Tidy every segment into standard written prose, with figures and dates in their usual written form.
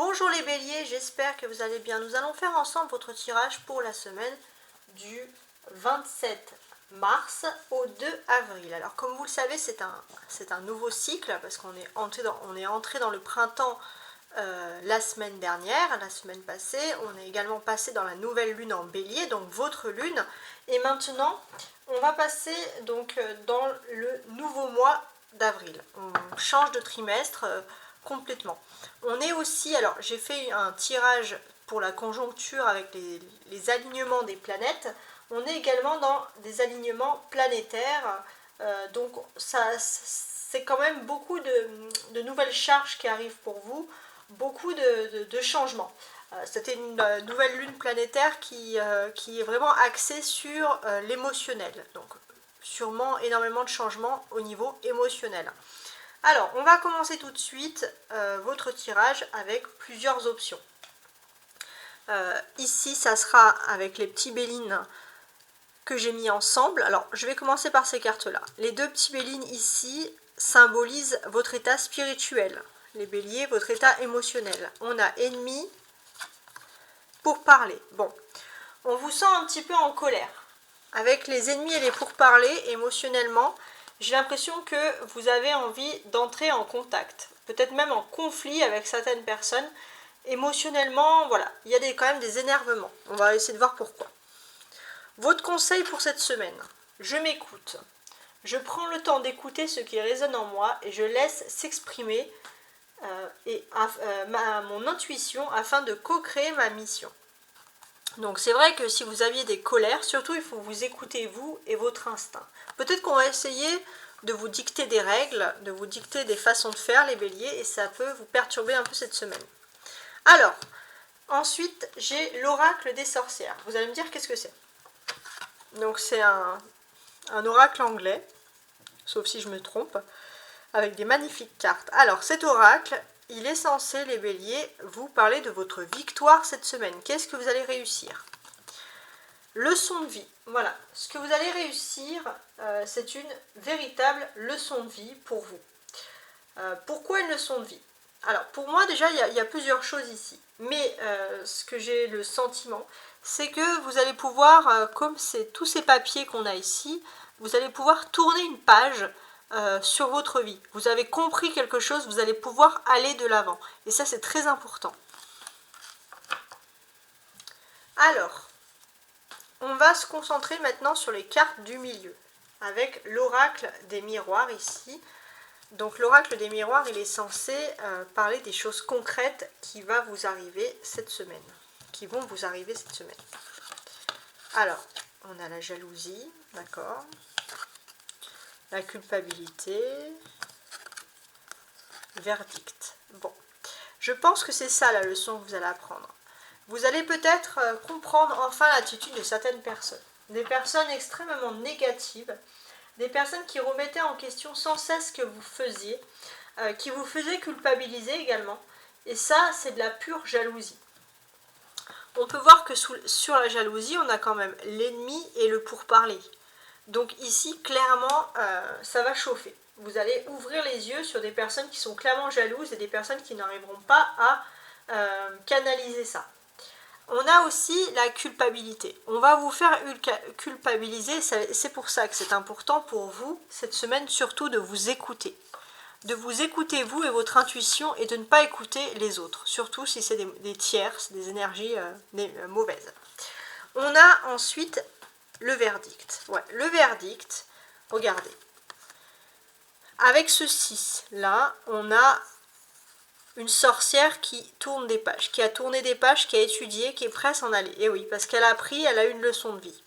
Bonjour les béliers, j'espère que vous allez bien. Nous allons faire ensemble votre tirage pour la semaine du 27 mars au 2 avril. Alors comme vous le savez, c'est un nouveau cycle parce qu'on est entré dans le printemps la semaine dernière, la semaine passée. On est également passé dans la nouvelle lune en bélier, donc votre lune. Et maintenant, on va passer donc dans le nouveau mois d'avril. On change de trimestre complètement. On est aussi, alors j'ai fait un tirage pour la conjoncture avec les alignements des planètes. On est également dans des alignements planétaires, donc c'est quand même beaucoup de nouvelles charges qui arrivent pour vous, beaucoup de changements. C'était une nouvelle lune planétaire qui est vraiment axée sur l'émotionnel, donc sûrement énormément de changements au niveau émotionnel. Alors, on va commencer tout de suite votre tirage avec plusieurs options. Ici, ça sera avec les petits bélines que j'ai mis ensemble. Alors, je vais commencer par ces cartes-là. Les deux petits bélines ici symbolisent votre état spirituel. Les béliers, votre état émotionnel. On a ennemi pour parler. Bon, on vous sent un petit peu en colère. Avec les ennemis et les pourparlers, émotionnellement, j'ai l'impression que vous avez envie d'entrer en contact, peut-être même en conflit avec certaines personnes. Émotionnellement, voilà, il y a quand même des énervements. On va essayer de voir pourquoi. Votre conseil pour cette semaine: je m'écoute. Je prends le temps d'écouter ce qui résonne en moi et je laisse s'exprimer mon intuition afin de co-créer ma mission. Donc c'est vrai que si vous aviez des colères, surtout il faut vous écouter vous et votre instinct. Peut-être qu'on va essayer de vous dicter des règles, de vous dicter des façons de faire les béliers, et ça peut vous perturber un peu cette semaine. Alors, ensuite j'ai l'oracle des sorcières. Vous allez me dire qu'est-ce que c'est. Donc c'est un oracle anglais, sauf si je me trompe, avec des magnifiques cartes. Alors cet oracle, il est censé, les béliers, vous parler de votre victoire cette semaine. Qu'est-ce que vous allez réussir? Leçon de vie. Voilà, ce que vous allez réussir, c'est une véritable leçon de vie pour vous. Pourquoi une leçon de vie? Alors pour moi déjà, il y a plusieurs choses ici. Mais ce que j'ai le sentiment, c'est que vous allez pouvoir, comme c'est tous ces papiers qu'on a ici, vous allez pouvoir tourner une page sur votre vie. Vous avez compris quelque chose, vous allez pouvoir aller de l'avant. Et ça, c'est très important. Alors, on va se concentrer maintenant sur les cartes du milieu, avec l'oracle des miroirs ici. Donc l'oracle des miroirs, il est censé parler des choses concrètes qui vont vous arriver cette semaine. Alors, on a la jalousie, d'accord, la culpabilité, verdict. Bon, je pense que c'est ça la leçon que vous allez apprendre. Vous allez peut-être comprendre enfin l'attitude de certaines personnes. Des personnes extrêmement négatives, des personnes qui remettaient en question sans cesse ce que vous faisiez, qui vous faisaient culpabiliser également. Et ça, c'est de la pure jalousie. On peut voir que sur la jalousie, on a quand même l'ennemi et le pourparler. Donc ici, clairement, ça va chauffer. Vous allez ouvrir les yeux sur des personnes qui sont clairement jalouses et des personnes qui n'arriveront pas à canaliser ça. On a aussi la culpabilité. On va vous faire culpabiliser, c'est pour ça que c'est important pour vous, cette semaine, surtout de vous écouter. De vous écouter vous et votre intuition et de ne pas écouter les autres, surtout si c'est des tierces, des énergies mauvaises. On a ensuite le verdict. Ouais, le verdict, regardez. Avec ce 6 là, on a une sorcière qui tourne des pages, qui a tourné des pages, qui a étudié, qui est prête à s'en aller. Et oui, parce qu'elle a appris, elle a eu une leçon de vie.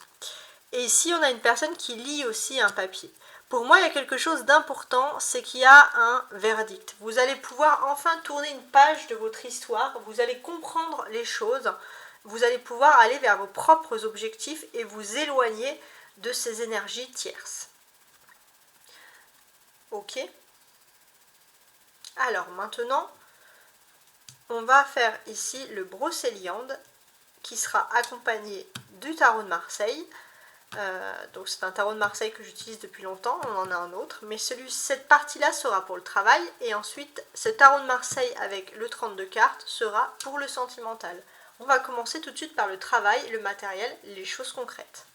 Et ici, on a une personne qui lit aussi un papier. Pour moi, il y a quelque chose d'important, c'est qu'il y a un verdict. Vous allez pouvoir enfin tourner une page de votre histoire, vous allez comprendre les choses, vous allez pouvoir aller vers vos propres objectifs et vous éloigner de ces énergies tierces. Ok? Alors maintenant, on va faire ici le brocéliande qui sera accompagné du tarot de Marseille. Donc c'est un tarot de Marseille que j'utilise depuis longtemps, on en a un autre, mais cette partie-là sera pour le travail, et ensuite ce tarot de Marseille avec le 32 cartes sera pour le sentimental. On va commencer tout de suite par le travail, le matériel, les choses concrètes.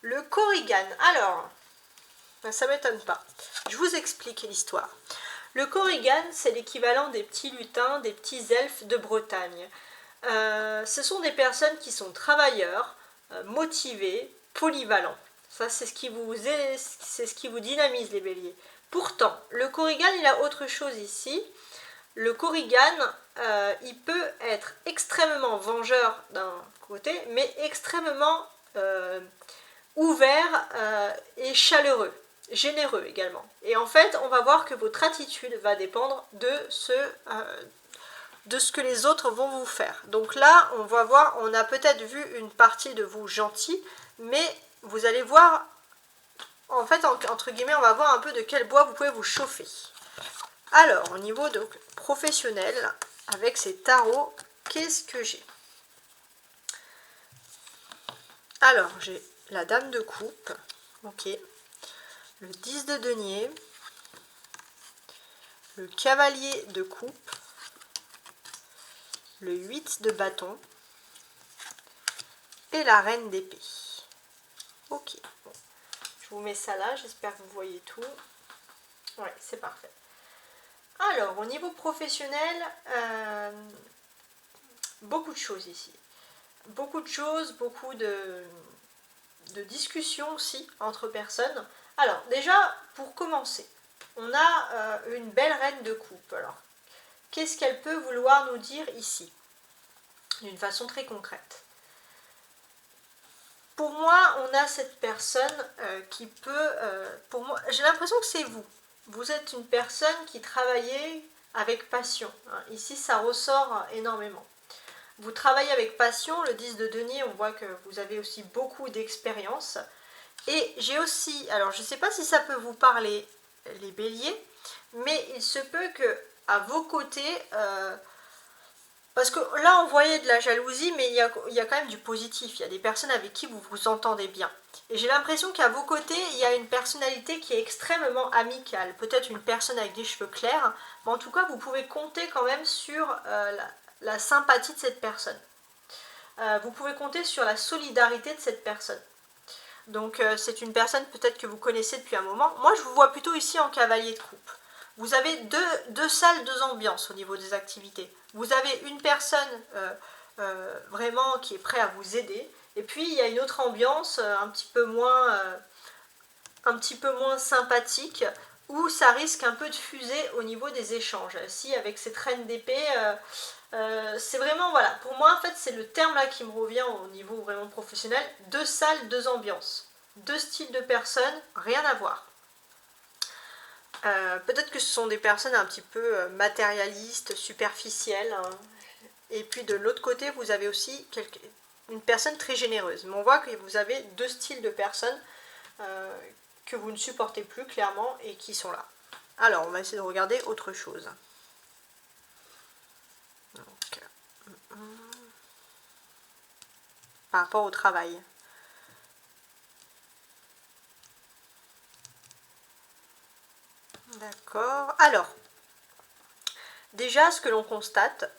Le Korrigan, alors, ça m'étonne pas, je vous explique l'histoire. Le Korrigan, c'est l'équivalent des petits lutins, des petits elfes de Bretagne. Ce sont des personnes qui sont travailleurs, motivés, polyvalents. Ça, c'est ce qui vous dynamise, les béliers. Pourtant, le Korrigan, il a autre chose ici. Le Korrigan, il peut être extrêmement vengeur d'un côté, mais extrêmement ouvert et chaleureux, généreux également. Et en fait, on va voir que votre attitude va dépendre de ce que les autres vont vous faire. Donc là, on va voir, on a peut-être vu une partie de vous gentil, mais vous allez voir, en fait, entre guillemets, on va voir un peu de quel bois vous pouvez vous chauffer. Alors, au niveau donc professionnel, avec ces tarots, qu'est-ce que j'ai? Alors, j'ai la dame de coupe, ok, le 10 de denier, le cavalier de coupe, le 8 de bâton et la reine d'épée. Ok, bon. Je vous mets ça là, j'espère que vous voyez tout. Ouais, c'est parfait. Alors, au niveau professionnel, beaucoup de choses ici. Beaucoup de choses, beaucoup de discussions aussi entre personnes. Alors, déjà, pour commencer, on a une belle reine de coupe. Alors, qu'est-ce qu'elle peut vouloir nous dire ici? D'une façon très concrète. Pour moi, on a cette personne qui peut... pour moi, j'ai l'impression que c'est vous. Vous êtes une personne qui travaillait avec passion. Ici, ça ressort énormément. Vous travaillez avec passion. Le 10 de denier, on voit que vous avez aussi beaucoup d'expérience. Et j'ai aussi... Alors, je ne sais pas si ça peut vous parler, les béliers, mais il se peut que à vos côtés... parce que là, on voyait de la jalousie, mais il y a quand même du positif. Il y a des personnes avec qui vous vous entendez bien. Et j'ai l'impression qu'à vos côtés, il y a une personnalité qui est extrêmement amicale. Peut-être une personne avec des cheveux clairs, mais en tout cas, vous pouvez compter quand même sur la sympathie de cette personne. Vous pouvez compter sur la solidarité de cette personne. Donc, c'est une personne peut-être que vous connaissez depuis un moment. Moi, je vous vois plutôt ici en cavalier de coupe. Vous avez deux salles, deux ambiances au niveau des activités. Vous avez une personne vraiment qui est prête à vous aider. Et puis, il y a une autre ambiance un petit peu moins sympathique, où ça risque un peu de fuser au niveau des échanges. Si, avec cette reine d'épée, c'est vraiment, voilà, pour moi, en fait, c'est le terme là qui me revient au niveau vraiment professionnel. Deux salles, deux ambiances. Deux styles de personnes, rien à voir. Peut-être que ce sont des personnes un petit peu matérialistes, superficielles, hein. Et puis de l'autre côté, vous avez aussi une personne très généreuse. Mais on voit que vous avez deux styles de personnes que vous ne supportez plus clairement et qui sont là. Alors, on va essayer de regarder autre chose. Donc, par rapport au travail. D'accord. Alors, déjà, ce que l'on constate,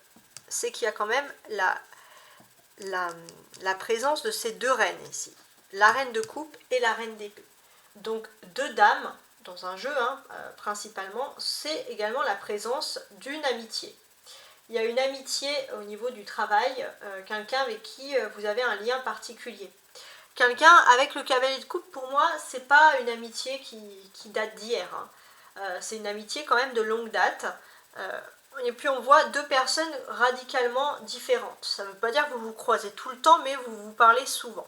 c'est qu'il y a quand même la présence de ces deux reines ici. La reine de coupe et la reine d'épée. Donc, deux dames, dans un jeu, principalement, c'est également la présence d'une amitié. Il y a une amitié au niveau du travail, quelqu'un avec qui vous avez un lien particulier. Quelqu'un avec le cavalier de coupe, pour moi, c'est pas une amitié qui date d'hier. C'est une amitié quand même de longue date. Et puis on voit deux personnes radicalement différentes. Ça ne veut pas dire que vous vous croisez tout le temps, mais vous vous parlez souvent.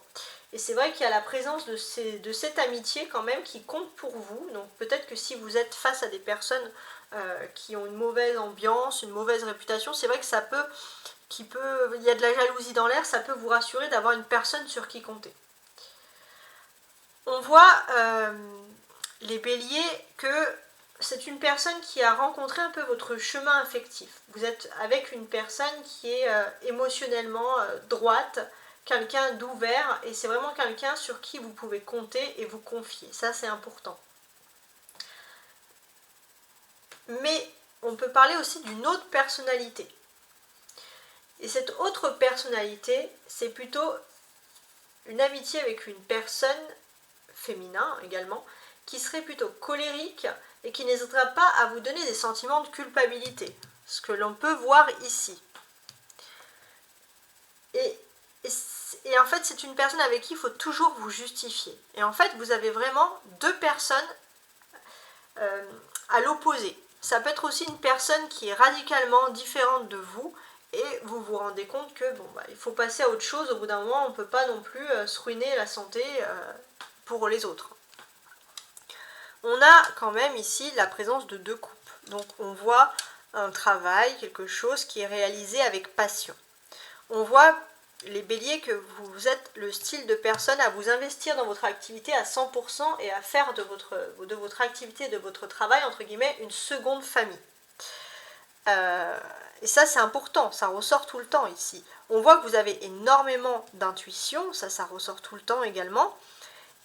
Et c'est vrai qu'il y a la présence de cette amitié quand même qui compte pour vous. Donc peut-être que si vous êtes face à des personnes qui ont une mauvaise ambiance, une mauvaise réputation, c'est vrai que il y a de la jalousie dans l'air, ça peut vous rassurer d'avoir une personne sur qui compter. On voit, les béliers, que c'est une personne qui a rencontré un peu votre chemin affectif. Vous êtes avec une personne qui est émotionnellement droite, quelqu'un d'ouvert et c'est vraiment quelqu'un sur qui vous pouvez compter et vous confier. Ça, c'est important. Mais on peut parler aussi d'une autre personnalité. Et cette autre personnalité, c'est plutôt une amitié avec une personne, féminin également, qui serait plutôt colérique et qui n'hésitera pas à vous donner des sentiments de culpabilité. Ce que l'on peut voir ici. Et en fait, c'est une personne avec qui il faut toujours vous justifier. Et en fait, vous avez vraiment deux personnes à l'opposé. Ça peut être aussi une personne qui est radicalement différente de vous et vous vous rendez compte que bon, il faut passer à autre chose. Au bout d'un moment, on ne peut pas non plus se ruiner la santé pour les autres. On a quand même ici la présence de deux coupes. Donc on voit un travail, quelque chose qui est réalisé avec passion. On voit, les béliers, que vous êtes le style de personne à vous investir dans votre activité à 100% et à faire de votre activité, de votre travail, entre guillemets, une seconde famille. Et ça, c'est important, ça ressort tout le temps ici. On voit que vous avez énormément d'intuition, ça ressort tout le temps également.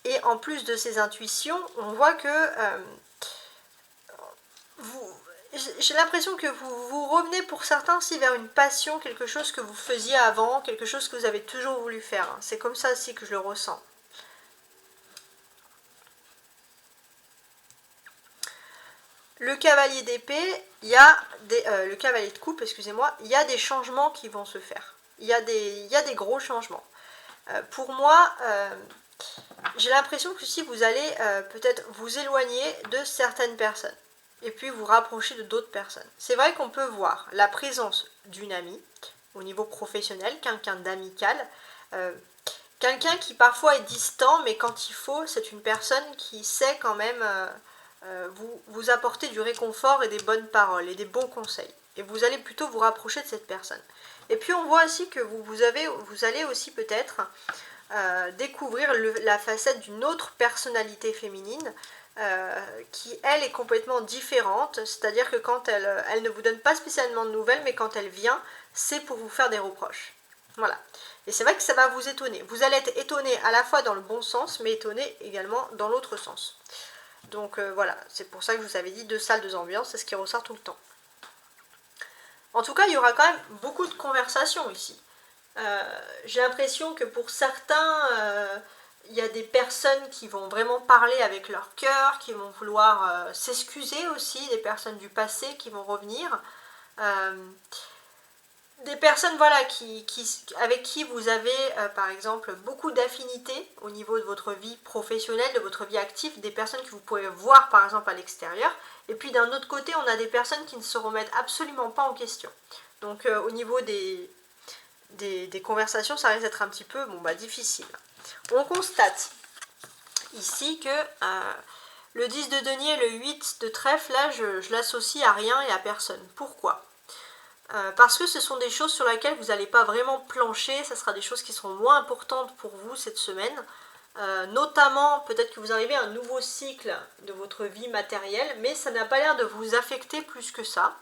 Et en plus de ces intuitions, on voit que j'ai l'impression que vous revenez pour certains aussi vers une passion, quelque chose que vous faisiez avant, quelque chose que vous avez toujours voulu faire. C'est comme ça aussi que je le ressens. Le cavalier d'épée, le cavalier de coupe, excusez-moi, il y a des changements qui vont se faire. Il y a des gros changements. Pour moi, j'ai l'impression que si vous allez peut-être vous éloigner de certaines personnes et puis vous rapprocher de d'autres personnes. C'est vrai qu'on peut voir la présence d'une amie au niveau professionnel, quelqu'un d'amical, quelqu'un qui parfois est distant, mais quand il faut, c'est une personne qui sait quand même vous apporter du réconfort et des bonnes paroles et des bons conseils. Et vous allez plutôt vous rapprocher de cette personne. Et puis on voit aussi que vous allez aussi peut-être découvrir la facette d'une autre personnalité féminine qui, elle, est complètement différente. C'est-à-dire que quand elle ne vous donne pas spécialement de nouvelles, mais quand elle vient, c'est pour vous faire des reproches. Voilà. Et c'est vrai que ça va vous étonner. Vous allez être étonné à la fois dans le bon sens, mais étonné également dans l'autre sens. Donc voilà, c'est pour ça que je vous avais dit 2 salles, 2 ambiances, c'est ce qui ressort tout le temps. En tout cas, il y aura quand même beaucoup de conversations ici. J'ai l'impression que pour certains, il y a des personnes qui vont vraiment parler avec leur cœur, qui vont vouloir s'excuser aussi, des personnes du passé qui vont revenir. Des personnes voilà, avec qui vous avez par exemple beaucoup d'affinités au niveau de votre vie professionnelle, de votre vie active, des personnes que vous pouvez voir par exemple à l'extérieur. Et puis d'un autre côté, on a des personnes qui ne se remettent absolument pas en question. Donc au niveau des conversations, ça risque d'être un petit peu difficile. On constate ici que le 10 de denier et le 8 de trèfle, là, je l'associe à rien et à personne. Pourquoi ? Parce que ce sont des choses sur lesquelles vous n'allez pas vraiment plancher, ça sera des choses qui seront moins importantes pour vous cette semaine. Notamment, peut-être que vous arrivez à un nouveau cycle de votre vie matérielle, mais ça n'a pas l'air de vous affecter plus que ça.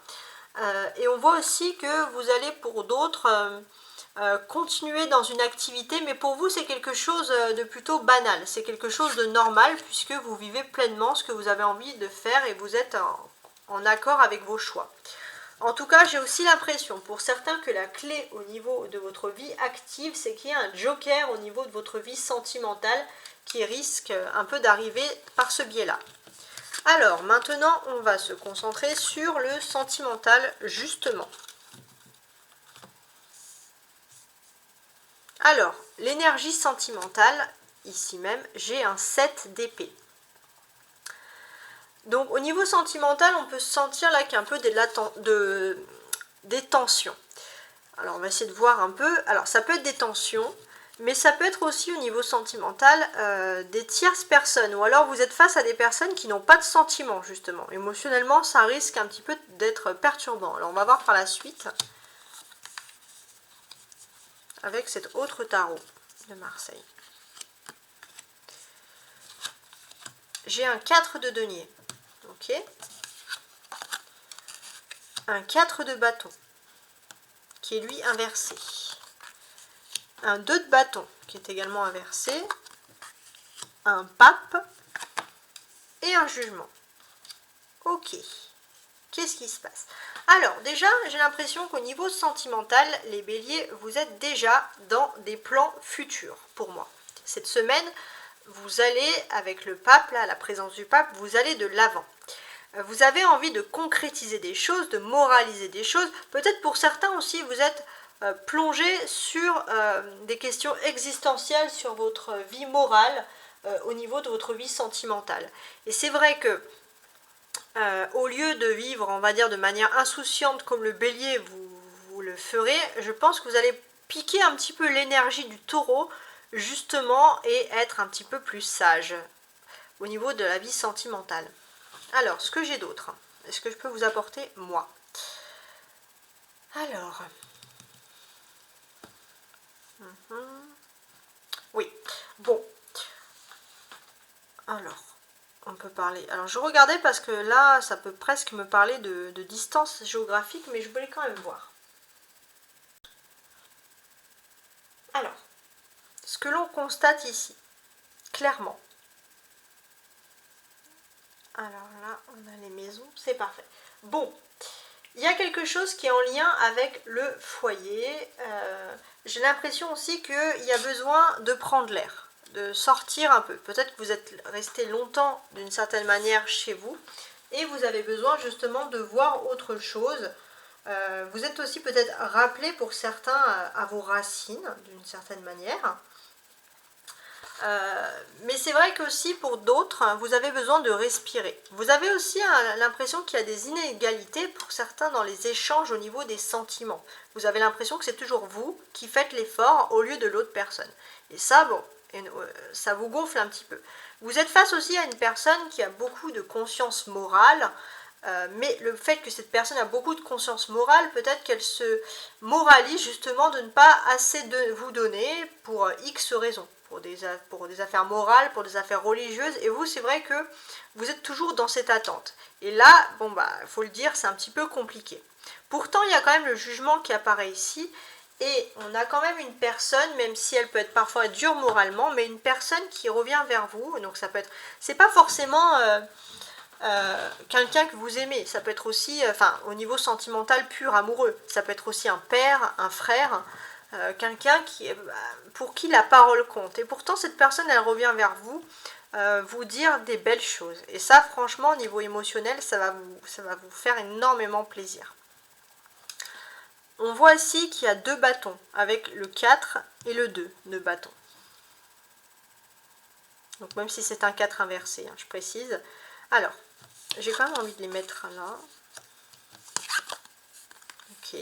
Et on voit aussi que vous allez pour d'autres continuer dans une activité, mais pour vous c'est quelque chose de plutôt banal, c'est quelque chose de normal puisque vous vivez pleinement ce que vous avez envie de faire et vous êtes en accord avec vos choix. En tout cas, j'ai aussi l'impression pour certains que la clé au niveau de votre vie active, c'est qu'il y a un joker au niveau de votre vie sentimentale qui risque un peu d'arriver par ce biais-là. Alors, maintenant, on va se concentrer sur le sentimental, justement. Alors, l'énergie sentimentale, ici même, j'ai un 7 d'épée. Donc au niveau sentimental, on peut sentir là qu'il y a un peu des tensions. Alors on va essayer de voir un peu. Alors ça peut être des tensions, mais ça peut être aussi au niveau sentimental des tierces personnes. Ou alors vous êtes face à des personnes qui n'ont pas de sentiments justement. Émotionnellement, ça risque un petit peu d'être perturbant. Alors on va voir par la suite avec cet autre tarot de Marseille. J'ai un 4 de denier. Ok. Un 4 de bâton, qui est lui inversé. un 2 de bâton qui est également inversé, un pape et un jugement. Ok, qu'est-ce qui se passe? Alors déjà, j'ai l'impression qu'au niveau sentimental, les béliers, vous êtes déjà dans des plans futurs pour moi. Cette semaine, vous allez, avec le pape, là, la présence du pape, vous allez de l'avant. Vous avez envie de concrétiser des choses, de moraliser des choses. Peut-être pour certains aussi, vous êtes plongé sur des questions existentielles, sur votre vie morale, au niveau de votre vie sentimentale. Et c'est vrai que au lieu de vivre, on va dire, de manière insouciante comme le bélier vous le ferez, je pense que vous allez piquer un petit peu l'énergie du taureau, justement, et être un petit peu plus sage au niveau de la vie sentimentale. Alors, ce que j'ai d'autre, est-ce que je peux vous apporter, moi? Alors, oui, bon, alors, on peut parler, alors je regardais parce que là, ça peut presque me parler de distance géographique, mais je voulais quand même voir. Alors, ce que l'on constate ici, clairement, alors là, on a les maisons, c'est parfait. Bon, il y a quelque chose qui est en lien avec le foyer. J'ai l'impression aussi qu'il y a besoin de prendre l'air, de sortir un peu. Peut-être que vous êtes resté longtemps d'une certaine manière chez vous et vous avez besoin justement de voir autre chose. Vous êtes aussi peut-être rappelé pour certains à vos racines d'une certaine manière. Mais c'est vrai qu'aussi pour d'autres, vous avez besoin de respirer. Vous avez aussi l'impression qu'il y a des inégalités pour certains dans les échanges au niveau des sentiments. Vous avez l'impression que c'est toujours vous qui faites l'effort au lieu de l'autre personne. Et ça, bon, ça vous gonfle un petit peu. Vous êtes face aussi à une personne qui a beaucoup de conscience morale, mais le fait que cette personne a beaucoup de conscience morale, peut-être qu'elle se moralise justement de ne pas assez vous donner pour X raisons. Pour des affaires morales, pour des affaires religieuses, et vous, c'est vrai que vous êtes toujours dans cette attente. Et là, bon bah, faut le dire, c'est un petit peu compliqué. Pourtant, il y a quand même le jugement qui apparaît ici, et on a quand même une personne, même si elle peut être parfois dure moralement, mais une personne qui revient vers vous, donc ça peut être, c'est pas forcément quelqu'un que vous aimez, ça peut être aussi, au niveau sentimental pur, amoureux, ça peut être aussi un père, un frère, quelqu'un pour qui la parole compte. Et pourtant, cette personne, elle revient vers vous, vous dire des belles choses. Et ça, franchement, au niveau émotionnel, ça va vous faire énormément plaisir. On voit ici qu'il y a 2 bâtons, avec le 4 et le 2 de bâtons. Donc même si c'est un 4 inversé, hein, je précise. Alors, j'ai quand même envie de les mettre là. Ok.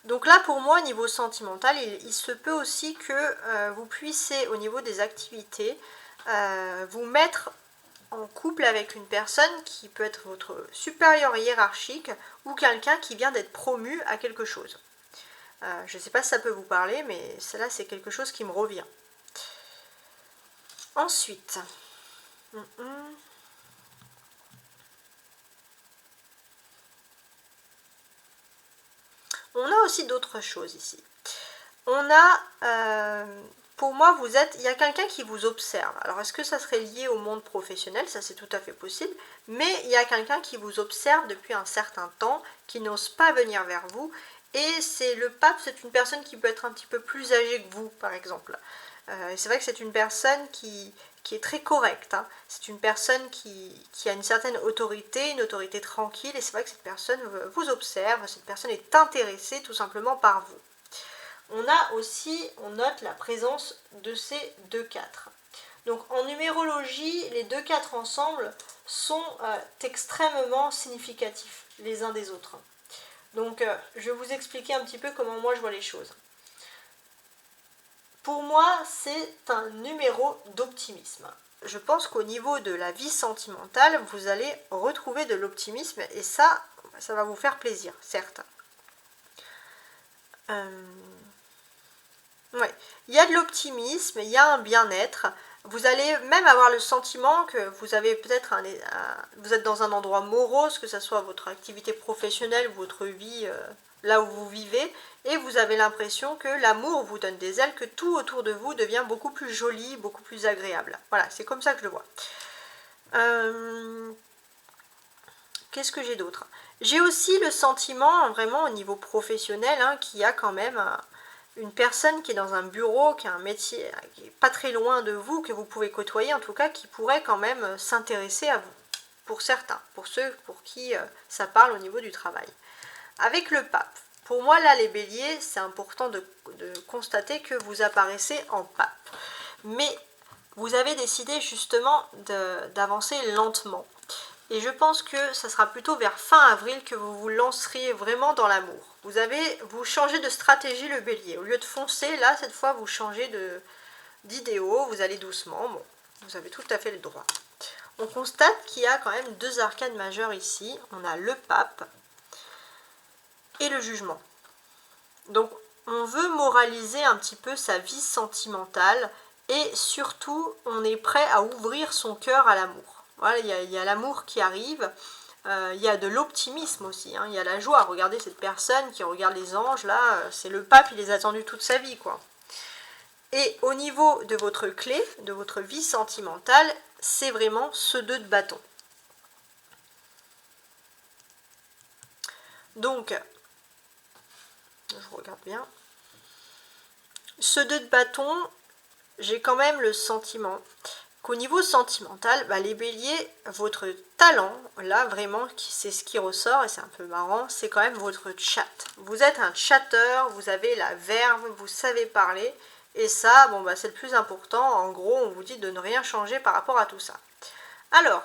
Donc là, pour moi, au niveau sentimental, il se peut aussi que vous puissiez, au niveau des activités, vous mettre en couple avec une personne qui peut être votre supérieur hiérarchique ou quelqu'un qui vient d'être promu à quelque chose. Je ne sais pas si ça peut vous parler, mais celle-là, c'est quelque chose qui me revient. Ensuite, on a aussi d'autres choses ici. On a, pour moi, il y a quelqu'un qui vous observe. Alors, est-ce que ça serait lié au monde professionnel? Ça, c'est tout à fait possible. Mais il y a quelqu'un qui vous observe depuis un certain temps, qui n'ose pas venir vers vous. Et c'est le pape, c'est une personne qui peut être un petit peu plus âgée que vous, par exemple. C'est vrai que c'est une personne qui est très correcte. Hein. C'est une personne qui a une certaine autorité, une autorité tranquille. Et c'est vrai que cette personne vous observe, cette personne est intéressée tout simplement par vous. On a aussi, on note la présence de ces 2 4. Donc en numérologie, les 2 4 ensemble sont extrêmement significatifs les uns des autres. Donc je vais vous expliquer un petit peu comment moi je vois les choses. Pour moi, c'est un numéro d'optimisme. Je pense qu'au niveau de la vie sentimentale, vous allez retrouver de l'optimisme et ça va vous faire plaisir, certes. Ouais. Il y a de l'optimisme, il y a un bien-être. Vous allez même avoir le sentiment que vous avez peut-être vous êtes dans un endroit morose, que ce soit votre activité professionnelle ou votre vie là où vous vivez, et vous avez l'impression que l'amour vous donne des ailes, que tout autour de vous devient beaucoup plus joli, beaucoup plus agréable. Voilà, c'est comme ça que je le vois. Qu'est-ce que j'ai d'autre? J'ai aussi le sentiment, vraiment au niveau professionnel, hein, qu'il y a quand même une personne qui est dans un bureau, qui a un métier qui n'est pas très loin de vous, que vous pouvez côtoyer en tout cas, qui pourrait quand même s'intéresser à vous, pour certains, pour ceux pour qui ça parle au niveau du travail. Avec le pape, pour moi là les béliers, c'est important de constater que vous apparaissez en pape. Mais vous avez décidé justement d'avancer lentement. Et je pense que ça sera plutôt vers fin avril que vous vous lanceriez vraiment dans l'amour. Vous changez de stratégie le bélier. Au lieu de foncer, là, cette fois, vous changez d'idéaux, vous allez doucement. Bon, vous avez tout à fait le droit. On constate qu'il y a quand même deux arcanes majeures ici. On a le pape et le jugement. Donc, on veut moraliser un petit peu sa vie sentimentale et surtout, on est prêt à ouvrir son cœur à l'amour. Voilà, il y a l'amour qui arrive, il y a de l'optimisme aussi, hein, il y a la joie. Regardez cette personne qui regarde les anges, là, c'est le pape, il les a attendus toute sa vie, quoi. Et au niveau de votre clé, de votre vie sentimentale, c'est vraiment ce 2 de bâton. Donc, je regarde bien. Ce 2 de bâton, j'ai quand même le sentiment qu'au niveau sentimental, les béliers, votre talent, là vraiment, c'est ce qui ressort, et c'est un peu marrant, c'est quand même votre chat. Vous êtes un chatteur, vous avez la verve, vous savez parler, et ça, bon, c'est le plus important. En gros, on vous dit de ne rien changer par rapport à tout ça. Alors,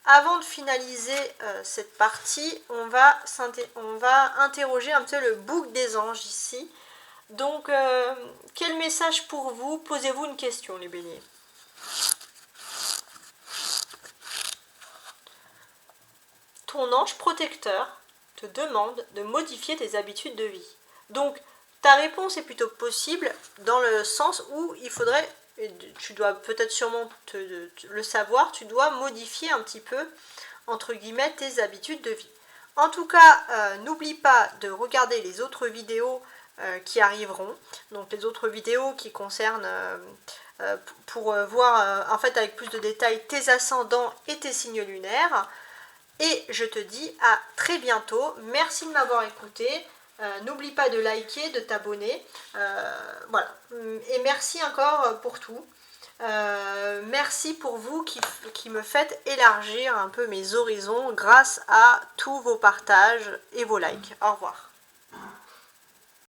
avant de finaliser cette partie, on va interroger un peu le bouc des anges ici. Donc, quel message pour vous? Posez-vous une question, les béliers. Ton ange protecteur te demande de modifier tes habitudes de vie. Donc, ta réponse est plutôt possible dans le sens où il faudrait, tu dois peut-être sûrement le savoir, tu dois modifier un petit peu, entre guillemets, tes habitudes de vie. En tout cas, n'oublie pas de regarder les autres vidéos qui arriveront, donc les autres vidéos qui concernent pour voir en fait avec plus de détails tes ascendants et tes signes lunaires. Et je te dis à très bientôt. Merci de m'avoir écouté. N'oublie pas de liker, de t'abonner. Voilà. Et merci encore pour tout. Merci pour vous qui me faites élargir un peu mes horizons grâce à tous vos partages et vos likes. Au revoir.